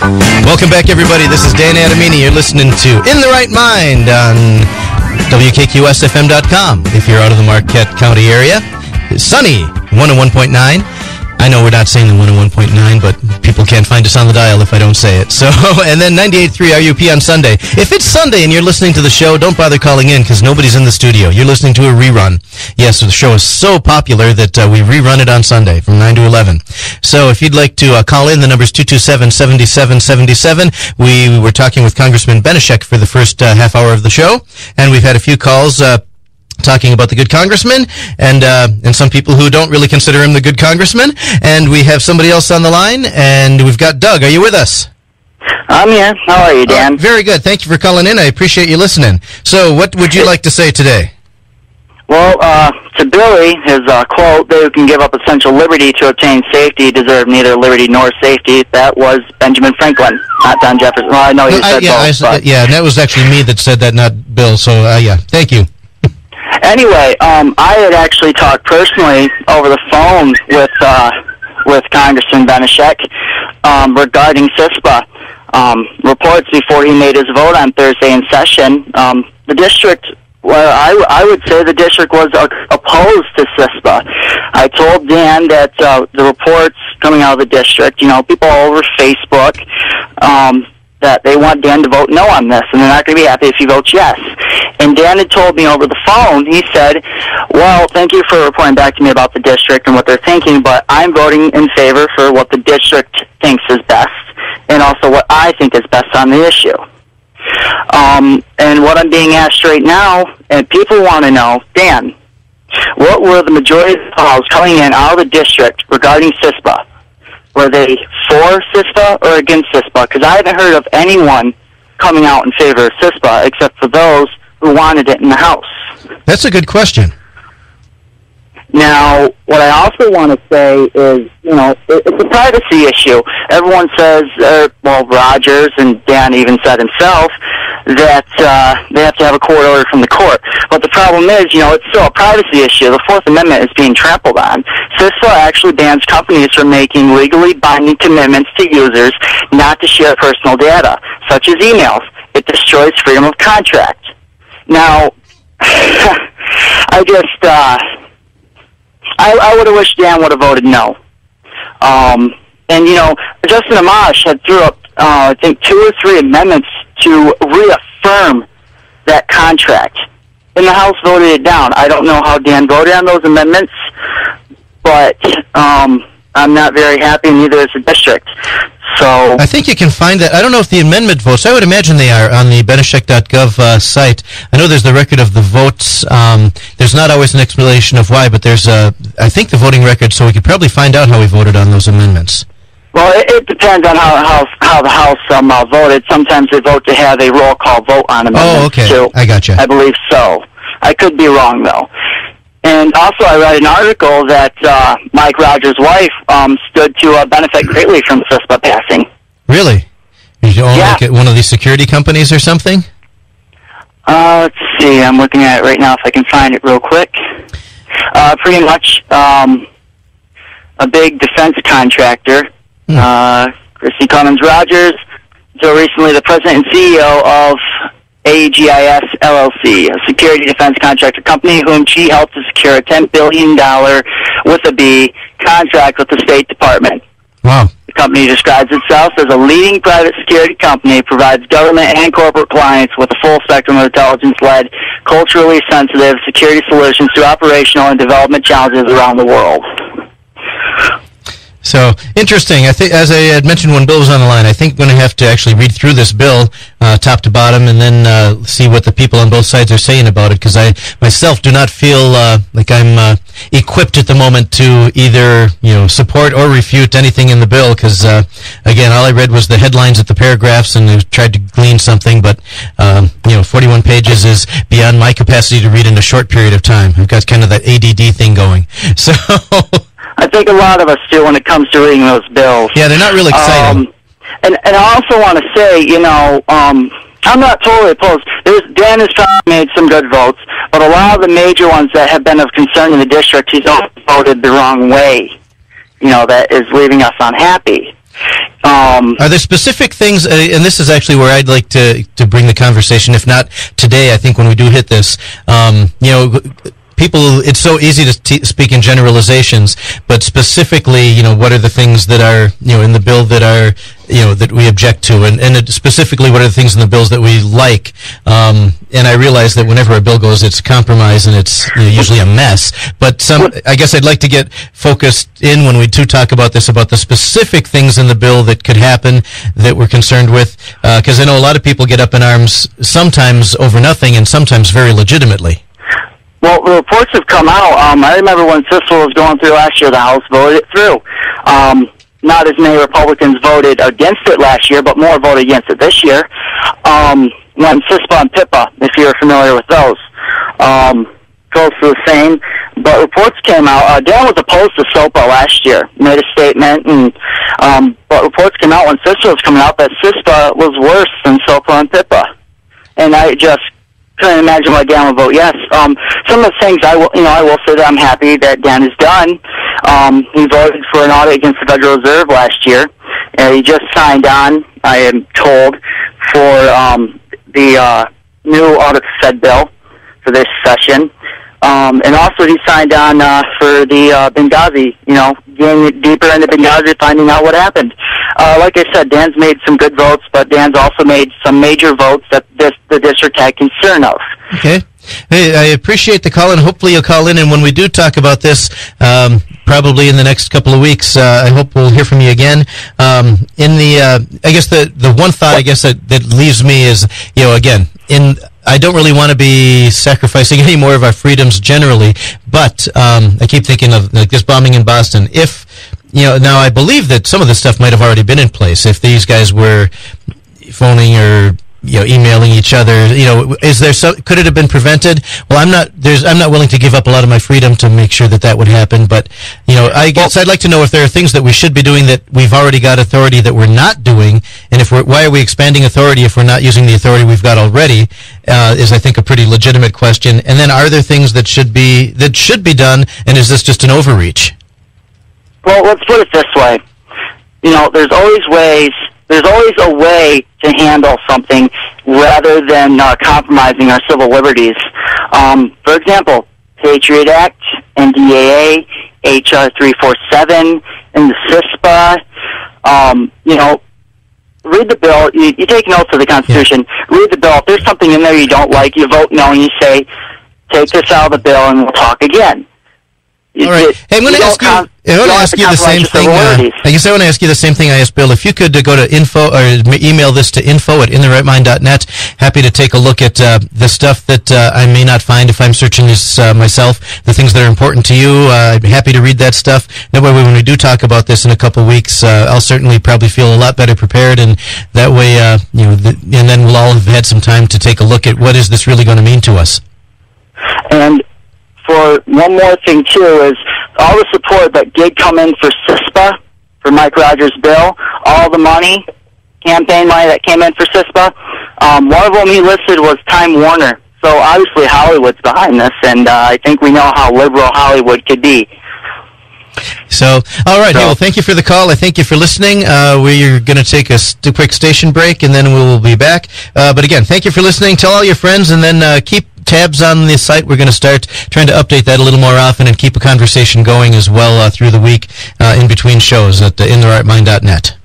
Welcome back, everybody. This is Dan Adamini. You're listening to In the Right Mind on WKQSFM.com. If you're out of the Marquette County area, it's sunny, 101.9. I know we're not saying the 101.9, but people can't find us on the dial if I don't say it. So, and then 98.3 RUP on Sunday. If it's Sunday and you're listening to the show, don't bother calling in because nobody's in the studio. You're listening to a rerun. Yes, the show is so popular that we rerun it on Sunday from 9 to 11. So if you'd like to call in, the number's 227-7777. We were talking with Congressman Benishek for the first half hour of the show, and we've had a few calls talking about the good congressman and some people who don't really consider him the good congressman. And we have somebody else on the line, and we've got Doug. Are you with us? I'm here. How are you, Dan? Very good. Thank you for calling in. I appreciate you listening. So what would you like to say today? Well, to Billy, his quote, "They who can give up essential liberty to obtain safety deserve neither liberty nor safety," that was Benjamin Franklin, not John Jefferson. Well, I know you said both. Yeah, and that was actually me that said that, not Bill. So, yeah, thank you. Anyway, I had actually talked personally over the phone with Congressman Benishek regarding CISPA. Reports before he made his vote on Thursday in session. The district, well, I would say the district was opposed to CISPA. I told Dan that the reports coming out of the district, people all over Facebook, that they want Dan to vote no on this, and they're not going to be happy if he votes yes. And Dan had told me over the phone, he said, well, thank you for reporting back to me about the district and what they're thinking, but I'm voting in favor for what the district thinks is best, and also what I think is best on the issue. And what I'm being asked right now, and people want to know, Dan, what were the majority of the calls coming in out of the district regarding CISPA? Were they for CISPA or against CISPA? Because I haven't heard of anyone coming out in favor of CISPA except for those who wanted it in the House. That's a good question. Now, what I also want to say is, it's a privacy issue. Everyone says, well, Rogers and Dan even said himself, that they have to have a court order from the court. But the problem is, it's still a privacy issue. The Fourth Amendment is being trampled on. CISPA actually bans companies from making legally binding commitments to users not to share personal data, such as emails. It destroys freedom of contract. Now, I would have wished Dan would have voted no. And, Justin Amash had threw up, I think, 2 or 3 amendments to reaffirm that contract. And the House voted it down. I don't know how Dan voted on those amendments, but I'm not very happy, neither is the district. So I think you can find that. I don't know if the amendment votes, I would imagine they are on the Benishek.gov site. I know there's the record of the votes. There's not always an explanation of why, but there's, I think, the voting record, so we could probably find out how we voted on those amendments. Well, it depends on how the House voted. Sometimes they vote to have a roll call vote on amendments, too. I gotcha. I believe so. I could be wrong, though. And also, I read an article that Mike Rogers' wife stood to benefit greatly from CISPA passing. Really? Did you own like one of these security companies or something? Let's see. I'm looking at it right now if I can find it real quick. Pretty much a big defense contractor. Christy Cummins Rogers, until recently the president and CEO of AGIS LLC, a security defense contractor company whom she helped to secure a $10 billion with a B contract with the State Department. Wow. The company describes itself as a leading private security company, provides government and corporate clients with a full spectrum of intelligence-led, culturally sensitive security solutions to operational and development challenges around the world. So, interesting. I think, as I had mentioned when Bill was on the line, I think I'm going to have to actually read through this bill top to bottom and then see what the people on both sides are saying about it, because I myself do not feel like I'm equipped at the moment to either support or refute anything in the bill, because again, all I read was the headlines at the paragraphs and I tried to glean something, but 41 pages is beyond my capacity to read in a short period of time. I've got kind of that ADD thing going. So I think a lot of us do when it comes to reading those bills. Yeah, they're not real exciting. And I also want to say, I'm not totally opposed. Dan has probably made some good votes, but a lot of the major ones that have been of concern in the district, he's voted the wrong way, that is leaving us unhappy. Are there specific things, and this is actually where I'd like to bring the conversation, if not today, I think when we do hit this, people, it's so easy to speak in generalizations, but specifically, what are the things that are, in the bill that are, that we object to, and specifically, what are the things in the bills that we like? And I realize that whenever a bill goes, it's compromise and it's usually a mess. But I guess I'd like to get focused in when we do talk about this, about the specific things in the bill that could happen that we're concerned with, because I know a lot of people get up in arms sometimes over nothing and sometimes very legitimately. Well, the reports have come out. I remember when CISPA was going through last year, the House voted it through. Not as many Republicans voted against it last year, but more voted against it this year. When CISPA and PIPA, if you're familiar with those, close to the same. But reports came out. Dan was opposed to SOPA last year, made a statement, and but reports came out when CISPA was coming out that CISPA was worse than SOPA and PIPA. And I just couldn't imagine why Dan would vote yes. Some of the things I will say that I'm happy that Dan has done. He voted for an audit against the Federal Reserve last year. He just signed on, I am told, for the new audit Fed bill for this session. And also he signed on for the Benghazi, getting deeper into Benghazi, finding out what happened. Like I said, Dan's made some good votes, but Dan's also made some major votes that the district had concern of. Okay. Hey, I appreciate the call, and hopefully you'll call in, and when we do talk about this, probably in the next couple of weeks, I hope we'll hear from you again. I guess the one thought, I guess, that leaves me is, again, I don't really want to be sacrificing any more of our freedoms generally, but I keep thinking of like this bombing in Boston. If, now I believe that some of this stuff might have already been in place. If these guys were phoning or emailing each other, could it have been prevented? Well, I'm not willing to give up a lot of my freedom to make sure that would happen, but, I guess I'd like to know if there are things that we should be doing that we've already got authority that we're not doing, and why are we expanding authority if we're not using the authority we've got already, is I think a pretty legitimate question. And then are there things that should be done, and is this just an overreach? Well, let's put it this way. There's always a way to handle something rather than compromising our civil liberties. For example, Patriot Act, NDAA, HR 347, and the CISPA. Read the bill. You take notes of the Constitution. Yeah. Read the bill. If there's something in there you don't like, you vote no, and you say, take this out of the bill, and we'll talk again. All right. Hey, I'm going to ask you the same thing. I guess I want to ask you the same thing I asked Bill. If you could go to info or email this to info@intherightmind.net. Happy to take a look at the stuff that I may not find if I'm searching this myself. The things that are important to you. I'd be happy to read that stuff. That way, when we do talk about this in a couple of weeks, I'll certainly probably feel a lot better prepared, and that way, and then we'll all have had some time to take a look at what is this really going to mean to us. And for one more thing, too, is all the support that did come in for CISPA, for Mike Rogers' bill, all the money, campaign money that came in for CISPA, one of them he listed was Time Warner. So obviously Hollywood's behind this, and I think we know how liberal Hollywood could be. So, all right. Hey, well, thank you for the call. I thank you for listening. We're going to take a quick station break, and then we'll be back. But again, thank you for listening. Tell all your friends, and then keep tabs on the site. We're going to start trying to update that a little more often and keep a conversation going as well through the week in between shows at intherightmind.net.